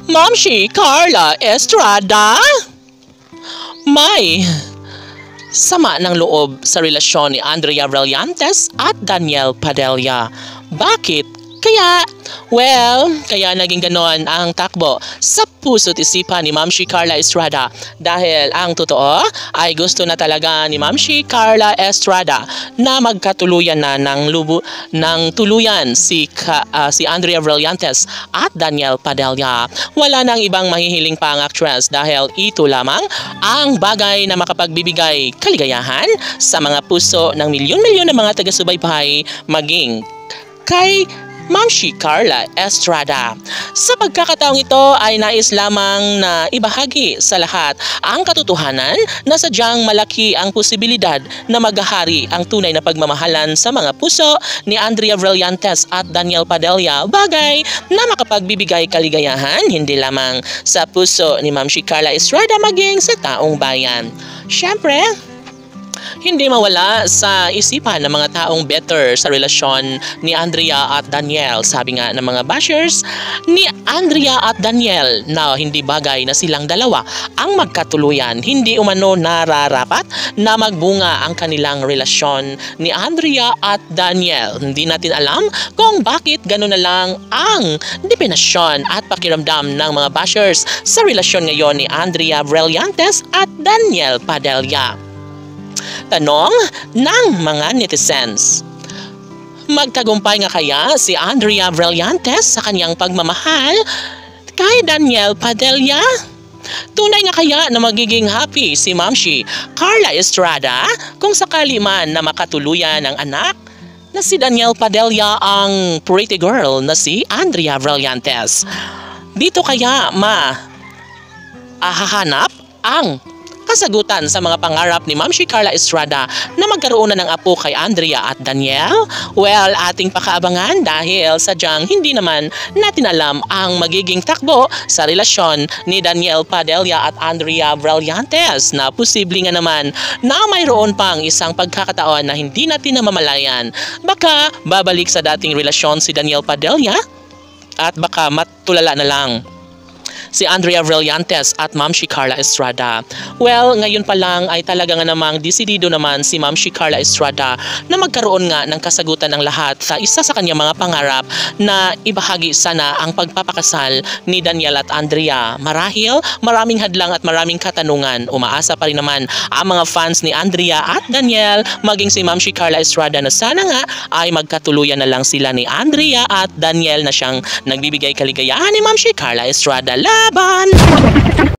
Mamshi Carla Estrada? May sama ng loob sa relasyon ni Andrea Brillantes at Daniel Padilla. Bakit? Kaya naging ganon ang takbo sa puso't isipan ni Mamshi Carla Estrada dahil ang totoo ay gusto na talaga ni Mamshi Carla Estrada na magkatuluyan na ng tuluyan si Andrea Brillantes at Daniel Padilla. Wala nang ibang mahihiling pa ang actress dahil ito lamang ang bagay na makapagbibigay kaligayahan sa mga puso ng milyon-milyon na mga taga-subaybay maging kay Mamshi Carla Estrada. Sa pagkakataong ito ay nais lamang na ibahagi sa lahat ang katotohanan na sadyang malaki ang posibilidad na maghahari ang tunay na pagmamahalan sa mga puso ni Andrea Brillantes at Daniel Padilla, bagay na makapagbibigay kaligayahan hindi lamang sa puso ni Mamshi Carla Estrada maging sa taong bayan. Siyempre, hindi mawala sa isipan ng mga taong better sa relasyon ni Andrea at Daniel. Sabi nga ng mga bashers ni Andrea at Daniel na hindi bagay na silang dalawa ang magkatuluyan. Hindi umano nararapat na magbunga ang kanilang relasyon ni Andrea at Daniel. Hindi natin alam kung bakit gano'n na lang ang depenasyon at pakiramdam ng mga bashers sa relasyon ngayon ni Andrea Brillantes at Daniel Padilla. Tanong ng mga netizens. Magtagumpay nga kaya si Andrea Brillantes sa kanyang pagmamahal kay Daniel Padilla? Tunay nga kaya na magiging happy si Mamshi Carla Estrada kung sakali man na makatuluyan ng anak na si Daniel Padilla ang pretty girl na si Andrea Brillantes? Dito kaya hahanap ang kasagutan sa mga pangarap ni Mamshi Carla Estrada na magkaroon na ng apo kay Andrea at Daniel? Well, ating pakaabangan dahil sadyang hindi naman natin alam ang magiging takbo sa relasyon ni Daniel Padilla at Andrea Brillantes na posible nga naman na mayroon pang isang pagkakataon na hindi natin namamalayan. Baka babalik sa dating relasyon si Daniel Padilla at baka matulala na lang si Andrea Brillantes at Mamshi Carla Estrada. Well, ngayon pa lang ay talaga nga namang desidido naman si Mamshi Carla Estrada na magkaroon nga ng kasagutan ng lahat sa isa sa kanyang mga pangarap na ibahagi sana ang pagpapakasal ni Daniel at Andrea. Marahil, maraming hadlang at maraming katanungan. Umaasa pa rin naman ang mga fans ni Andrea at Daniel maging si Mamshi Carla Estrada na sana nga ay magkatuluyan na lang sila ni Andrea at Daniel na siyang nagbibigay kaligayahan ni Mamshi Carla Estrada. Laban!